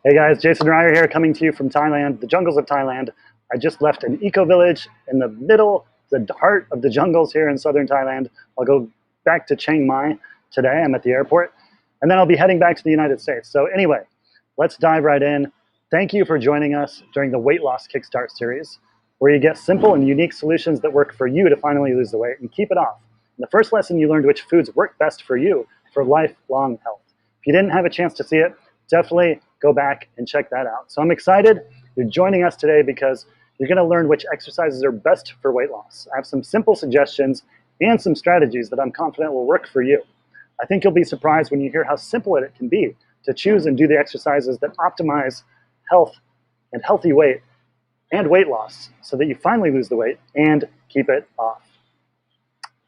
Hey guys, Jason Ryer here, coming to you from Thailand, the jungles of Thailand. I just left an eco-village in the middle, the heart of the jungles here in southern Thailand. I'll go back to Chiang Mai today. I'm at the airport. And then I'll be heading back to the United States. So anyway, let's dive right in. Thank you for joining us during the Weight Loss Kickstart series, where you get simple and unique solutions that work for you to finally lose the weight and keep it off. In the first lesson, you learned which foods work best for you for lifelong health. If you didn't have a chance to see it, definitely go back and check that out. So I'm excited you're joining us today because you're going to learn which exercises are best for weight loss. I have some simple suggestions and some strategies that I'm confident will work for you. I think you'll be surprised when you hear how simple it can be to choose and do the exercises that optimize health and healthy weight and weight loss so that you finally lose the weight and keep it off.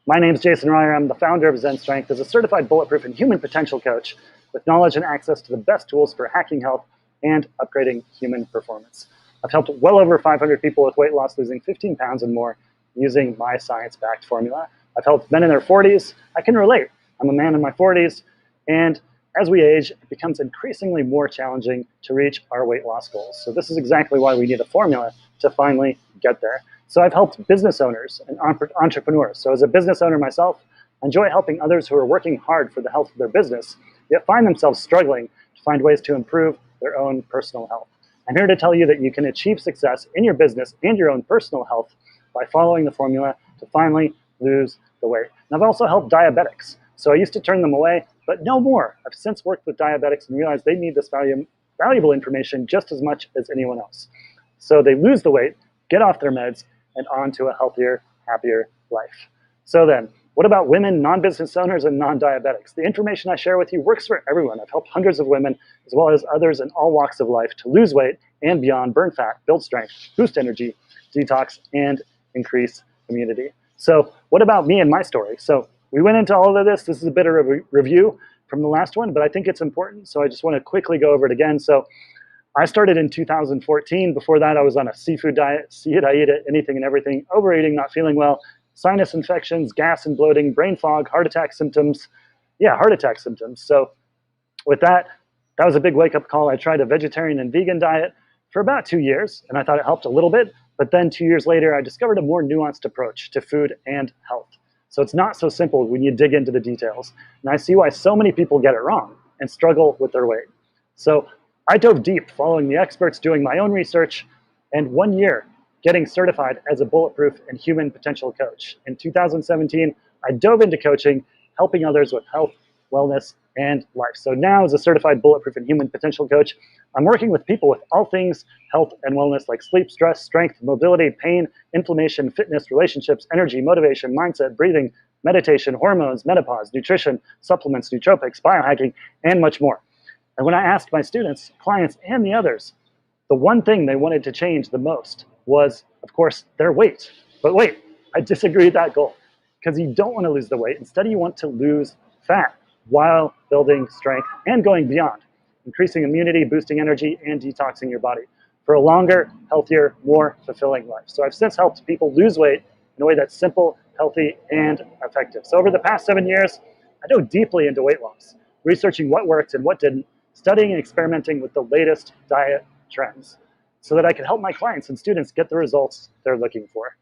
My name is Jason Ryer. I'm the founder of Zen Strength as a certified bulletproof and human potential coach with knowledge and access to the best tools for hacking health and upgrading human performance. I've helped well over 500 people with weight loss, losing 15 pounds and more using my science-backed formula. I've helped men in their 40s. I can relate. I'm a man in my 40s, and as we age, it becomes increasingly more challenging to reach our weight loss goals. So this is exactly why we need a formula to finally get there. So I've helped business owners and entrepreneurs. So as a business owner myself, I enjoy helping others who are working hard for the health of their business, yet find themselves struggling to find ways to improve their own personal health. I'm here to tell you that you can achieve success in your business and your own personal health by following the formula to finally lose the weight. And I've also helped diabetics. So I used to turn them away, but no more. I've since worked with diabetics and realized they need this valuable information just as much as anyone else. So they lose the weight, get off their meds, and on to a healthier, happier life. So then, what about women, non-business owners, and non-diabetics? The information I share with you works for everyone. I've helped hundreds of women, as well as others in all walks of life, to lose weight and beyond, burn fat, build strength, boost energy, detox, and increase immunity. So what about me and my story? So we went into all of this. This is a bit of a review from the last one, but I think it's important, so I just want to quickly go over it again. So I started in 2014. Before that, I was on a seafood diet. See it, I eat it, anything and everything, overeating, not feeling well, sinus infections, gas and bloating, brain fog, heart attack symptoms. Yeah, heart attack symptoms. So with that was a big wake-up call. I tried a vegetarian and vegan diet for about 2 years, and I thought it helped a little bit. But then 2 years later, I discovered a more nuanced approach to food and health. So it's not so simple when you dig into the details. And I see why so many people get it wrong and struggle with their weight. So I dove deep, following the experts, doing my own research, and 1 year getting certified as a bulletproof and human potential coach. In 2017, I dove into coaching, helping others with health, wellness, and life. So now, as a certified bulletproof and human potential coach, I'm working with people with all things health and wellness, like sleep, stress, strength, mobility, pain, inflammation, fitness, relationships, energy, motivation, mindset, breathing, meditation, hormones, menopause, nutrition, supplements, nootropics, biohacking, and much more. And when I asked my students, clients, and the others, the one thing they wanted to change the most was, of course, their weight. But wait, I disagree with that goal, because you don't want to lose the weight. Instead, you want to lose fat while building strength and going beyond, increasing immunity, boosting energy, and detoxing your body for a longer, healthier, more fulfilling life. So I've since helped people lose weight in a way that's simple, healthy, and effective. So over the past 7 years, I dove deeply into weight loss, researching what worked and what didn't, studying and experimenting with the latest diet trends so that I could help my clients and students get the results they're looking for.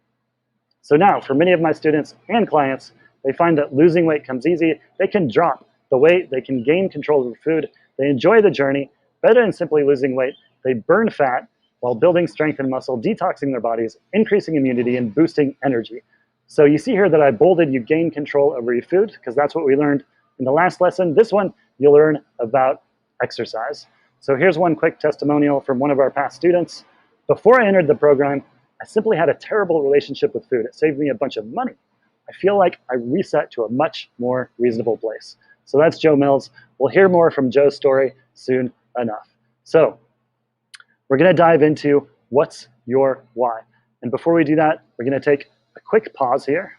So now, for many of my students and clients, they find that losing weight comes easy. They can drop the weight, they can gain control of their food, they enjoy the journey. Better than simply losing weight, they burn fat while building strength and muscle, detoxing their bodies, increasing immunity, and boosting energy. So you see here that I bolded, you gain control over your food, because that's what we learned in the last lesson. This one, you'll learn about exercise. So here's one quick testimonial from one of our past students. Before I entered the program, I simply had a terrible relationship with food. It saved me a bunch of money. I feel like I reset to a much more reasonable place. So that's Joe Mills. We'll hear more from Joe's story soon enough. So we're going to dive into what's your why. And before we do that, we're going to take a quick pause here.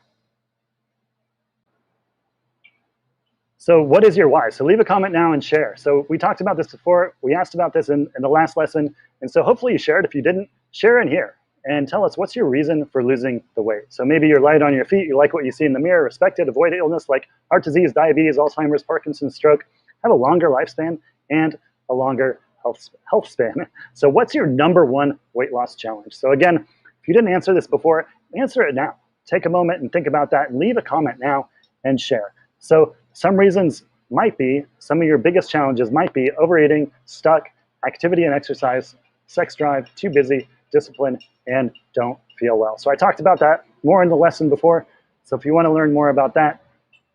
So what is your why? So leave a comment now and share. So we talked about this before. We asked about this in the last lesson. And so hopefully you shared. If you didn't, share in here and tell us what's your reason for losing the weight. So maybe you're light on your feet. You like what you see in the mirror, respect it, avoid illness like heart disease, diabetes, Alzheimer's, Parkinson's, stroke, have a longer lifespan and a longer health span. So what's your number one weight loss challenge? So again, if you didn't answer this before, answer it now. Take a moment and think about that and leave a comment now and share. So some reasons might be, some of your biggest challenges might be overeating, stuck, activity and exercise, sex drive, too busy, discipline, and don't feel well. So I talked about that more in the lesson before. So if you want to learn more about that,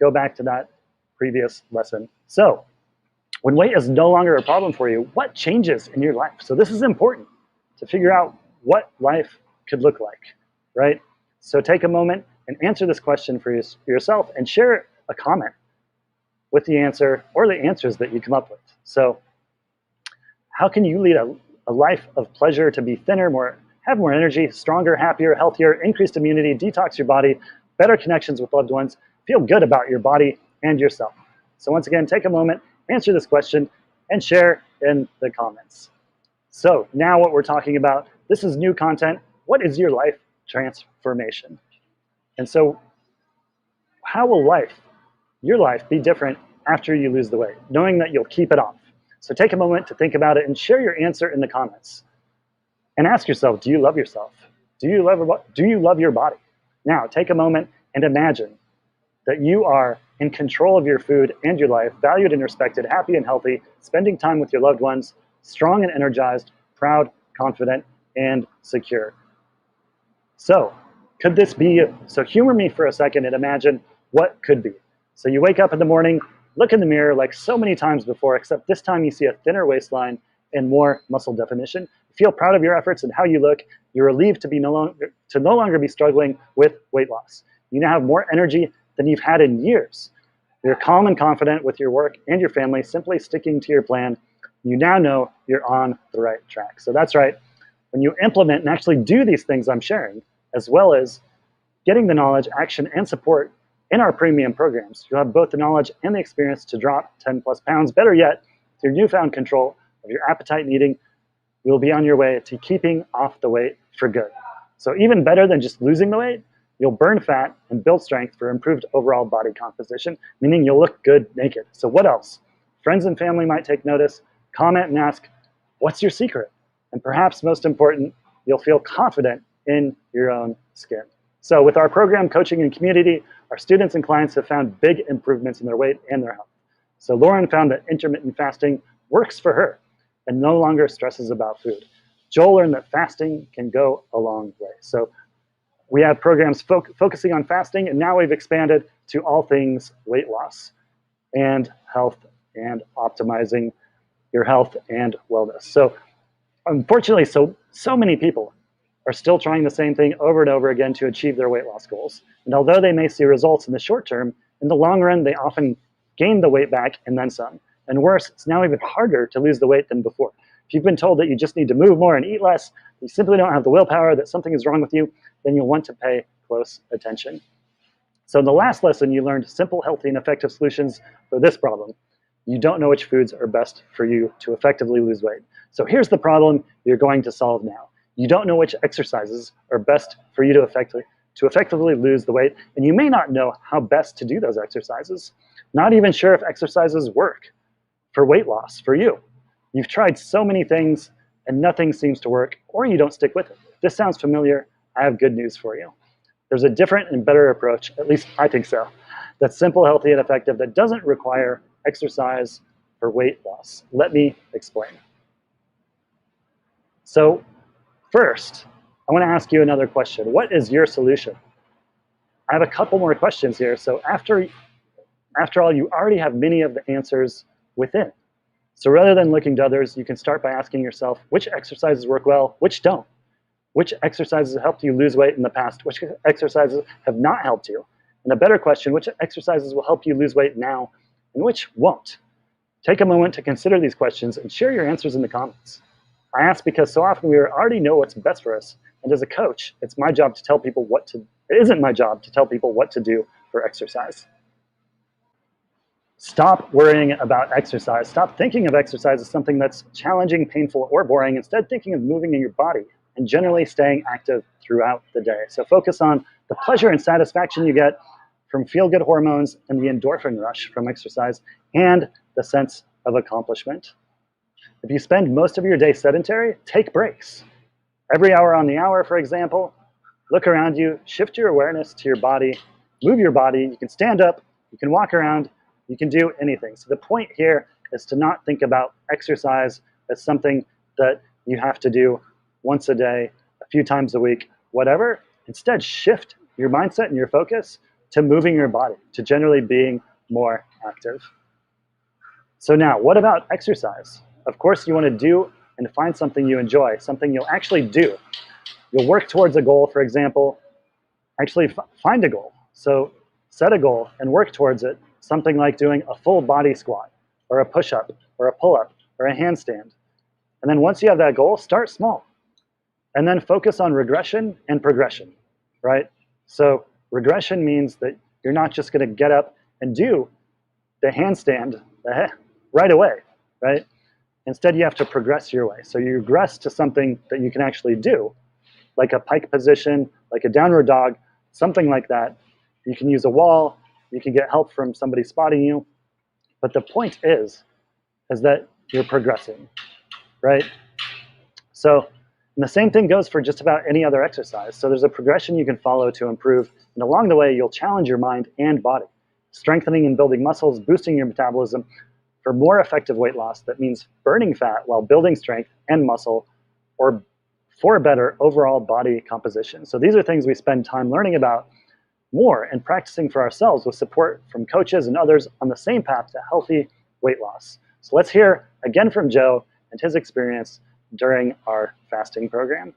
go back to that previous lesson. So when weight is no longer a problem for you, what changes in your life? So this is important to figure out what life could look like, right? So take a moment and answer this question for yourself and share a comment with the answer or the answers that you come up with. So how can you lead a life of pleasure to be thinner, have more energy, stronger, happier, healthier, increased immunity, detox your body, better connections with loved ones, feel good about your body and yourself? So once again, take a moment, answer this question, and share in the comments. So now what we're talking about, this is new content. What is your life transformation? And so how will your life be different after you lose the weight, knowing that you'll keep it off? So take a moment to think about it and share your answer in the comments. And ask yourself, do you love yourself? Do you love your body? Now take a moment and imagine that you are in control of your food and your life, valued and respected, happy and healthy, spending time with your loved ones, strong and energized, proud, confident, and secure. So could this be you? So humor me for a second and imagine what could be. So you wake up in the morning, look in the mirror like so many times before, except this time you see a thinner waistline and more muscle definition. You feel proud of your efforts and how you look. You're relieved to no longer be struggling with weight loss. You now have more energy than you've had in years. You're calm and confident with your work and your family, simply sticking to your plan. You now know you're on the right track. So that's right. When you implement and actually do these things I'm sharing, as well as getting the knowledge, action, and support in our premium programs, you'll have both the knowledge and the experience to drop 10 plus pounds. Better yet, with your newfound control of your appetite and eating, you'll be on your way to keeping off the weight for good. So even better than just losing the weight, you'll burn fat and build strength for improved overall body composition, meaning you'll look good naked. So what else? Friends and family might take notice, comment and ask, what's your secret? And perhaps most important, you'll feel confident in your own skin. So with our program, coaching, and community, our students and clients have found big improvements in their weight and their health. So Lauren found that intermittent fasting works for her and no longer stresses about food. Joel learned that fasting can go a long way. So we have programs focusing on fasting, and now we've expanded to all things weight loss and health and optimizing your health and wellness. So unfortunately, so many people are still trying the same thing over and over again to achieve their weight loss goals. And although they may see results in the short term, in the long run, they often gain the weight back and then some. And worse, it's now even harder to lose the weight than before. If you've been told that you just need to move more and eat less, you simply don't have the willpower, that something is wrong with you, then you'll want to pay close attention. So in the last lesson, you learned simple, healthy, and effective solutions for this problem. You don't know which foods are best for you to effectively lose weight. So here's the problem you're going to solve now. You don't know which exercises are best for you to effectively lose the weight, and you may not know how best to do those exercises. Not even sure if exercises work for weight loss for you. You've tried so many things and nothing seems to work, or you don't stick with it. If this sounds familiar, I have good news for you. There's a different and better approach, at least I think so, that's simple, healthy, and effective, that doesn't require exercise for weight loss. Let me explain. So first, I want to ask you another question. What is your solution? I have a couple more questions here. So after all, you already have many of the answers within. So rather than looking to others, you can start by asking yourself, which exercises work well, which don't? Which exercises have helped you lose weight in the past? Which exercises have not helped you? And a better question, which exercises will help you lose weight now and which won't? Take a moment to consider these questions and share your answers in the comments. I ask because so often we already know what's best for us. And as a coach, it's my job to tell people it isn't my job to tell people what to do for exercise. Stop worrying about exercise. Stop thinking of exercise as something that's challenging, painful, or boring. Instead, thinking of moving in your body and generally staying active throughout the day. So focus on the pleasure and satisfaction you get from feel-good hormones and the endorphin rush from exercise and the sense of accomplishment. If you spend most of your day sedentary, take breaks. Every hour on the hour, for example, look around you, shift your awareness to your body, move your body. You can stand up, you can walk around, you can do anything. So the point here is to not think about exercise as something that you have to do once a day, a few times a week, whatever. Instead, shift your mindset and your focus to moving your body, to generally being more active. So now, what about exercise? Of course, you want to do and find something you enjoy, something you'll actually do. You'll work towards a goal, for example, actually find a goal. So set a goal and work towards it, something like doing a full body squat or a push-up or a pull-up or a handstand. And then once you have that goal, start small. And then focus on regression and progression, right? So regression means that you're not just going to get up and do the handstand right away, right? Instead, you have to progress your way. So you regress to something that you can actually do, like a pike position, like a downward dog, something like that. You can use a wall, you can get help from somebody spotting you. But the point is that you're progressing, right? So, and the same thing goes for just about any other exercise. So there's a progression you can follow to improve, and along the way, you'll challenge your mind and body, strengthening and building muscles, boosting your metabolism for more effective weight loss. That means burning fat while building strength and muscle, or for a better overall body composition. So these are things we spend time learning about more and practicing for ourselves with support from coaches and others on the same path to healthy weight loss. So let's hear again from Joe and his experience during our fasting program.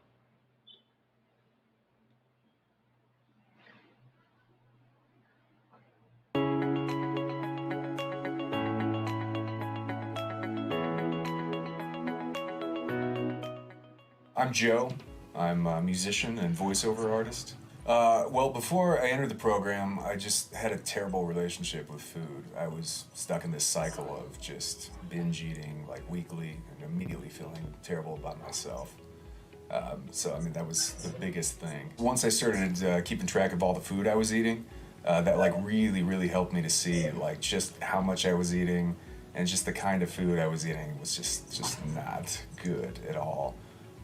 I'm Joe. I'm a musician and voiceover artist. Well, before I entered the program, I just had a terrible relationship with food. I was stuck in this cycle of just binge eating like weekly and immediately feeling terrible about myself. So, I mean, that was the biggest thing. Once I started keeping track of all the food I was eating, that like really helped me to see like just how much I was eating, and just the kind of food I was eating was just not good at all.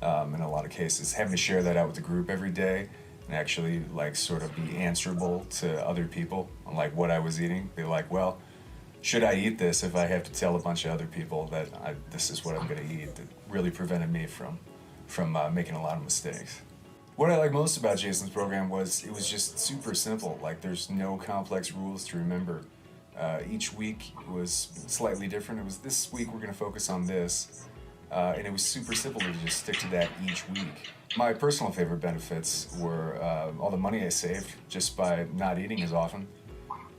In a lot of cases, having to share that out with the group every day and actually like sort of be answerable to other people on like what I was eating. Be like, well, should I eat this if I have to tell a bunch of other people that this is what I'm going to eat? That really prevented me from making a lot of mistakes. What I like most about Jason's program was it was just super simple. Like there's no complex rules to remember. Each week was slightly different. It was this week we're going to focus on this. And it was super simple to just stick to that each week. My personal favorite benefits were all the money I saved just by not eating as often.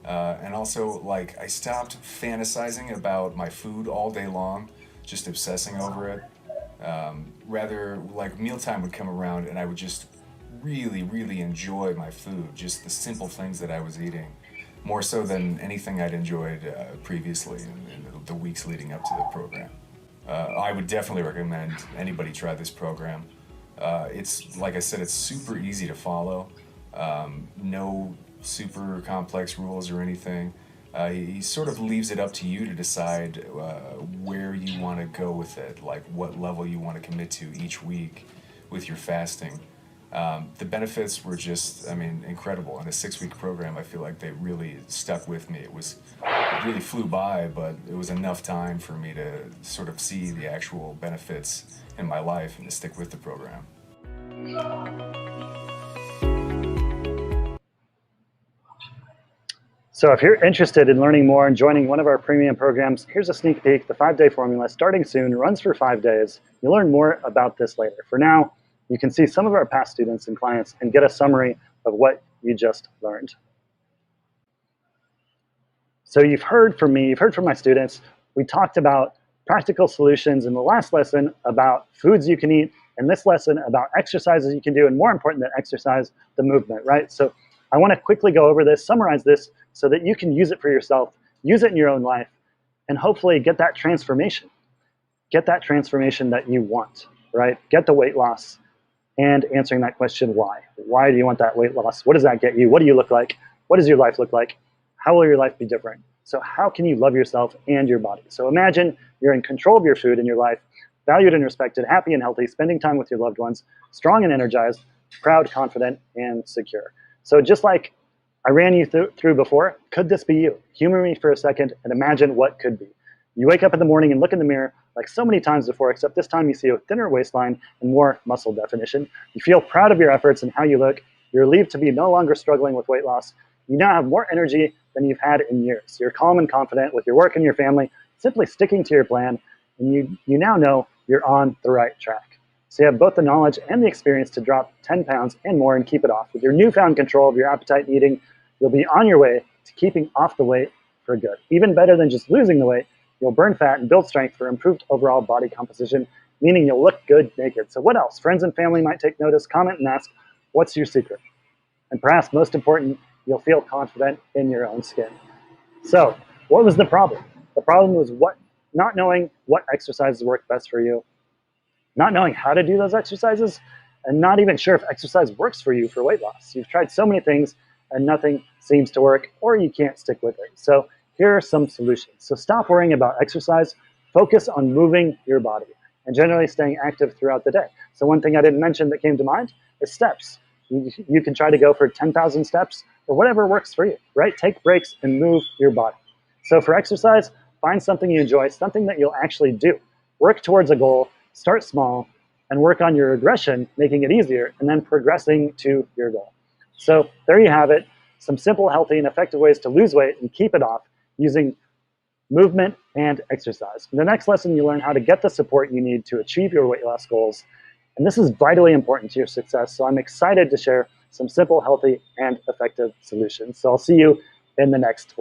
And also, like, I stopped fantasizing about my food all day long, just obsessing over it. Rather, like, mealtime would come around and I would just really enjoy my food, just the simple things that I was eating, more so than anything I'd enjoyed previously in the weeks leading up to the program. I would definitely recommend anybody try this program. It's, like I said, it's super easy to follow. No super complex rules or anything. He sort of leaves it up to you to decide where you want to go with it, like what level you want to commit to each week with your fasting. The benefits were just, I mean, incredible. In a 6-week program, I feel like they really stuck with me. It really flew by, but it was enough time for me to sort of see the actual benefits in my life and to stick with the program. So if you're interested in learning more and joining one of our premium programs, here's a sneak peek. The 5-day formula starting soon, runs for 5 days. You'll learn more about this later. For now, you can see some of our past students and clients and get a summary of what you just learned. So you've heard from me, you've heard from my students. We talked about practical solutions in the last lesson about foods you can eat, and this lesson about exercises you can do, and more important than exercise, the movement, right? So I want to quickly go over this, summarize this, so that you can use it for yourself, use it in your own life, and hopefully get that transformation. Get that transformation that you want, right? Get the weight loss, and answering that question, why? Why do you want that weight loss? What does that get you? What do you look like? What does your life look like? How will your life be different? So how can you love yourself and your body? So imagine you're in control of your food in your life, valued and respected, happy and healthy, spending time with your loved ones, strong and energized, proud, confident, and secure. So just like I ran you through before, could this be you? Humor me for a second and imagine what could be. You wake up in the morning and look in the mirror like so many times before, except this time you see a thinner waistline and more muscle definition. You feel proud of your efforts and how you look. You're relieved to be no longer struggling with weight loss. You now have more energy than you've had in years. You're calm and confident with your work and your family, simply sticking to your plan, and you now know you're on the right track. So you have both the knowledge and the experience to drop 10 pounds and more and keep it off. With your newfound control of your appetite and eating, you'll be on your way to keeping off the weight for good. Even better than just losing the weight, you'll burn fat and build strength for improved overall body composition, meaning you'll look good naked. So what else? Friends and family might take notice, comment, and ask, what's your secret? And perhaps most important, you'll feel confident in your own skin. So what was the problem? The problem was not knowing what exercises work best for you, not knowing how to do those exercises, and not even sure if exercise works for you for weight loss. You've tried so many things and nothing seems to work, or you can't stick with it. So here are some solutions. So stop worrying about exercise, focus on moving your body and generally staying active throughout the day. So one thing I didn't mention that came to mind is steps. You can try to go for 10,000 steps or whatever works for you, right? Take breaks and move your body. So for exercise, find something you enjoy, something that you'll actually do. Work towards a goal, start small, and work on your regression, making it easier, and then progressing to your goal. So there you have it, some simple, healthy, and effective ways to lose weight and keep it off using movement and exercise. In the next lesson, you learn how to get the support you need to achieve your weight loss goals. And this is vitally important to your success, so I'm excited to share some simple, healthy, and effective solutions. So I'll see you in the next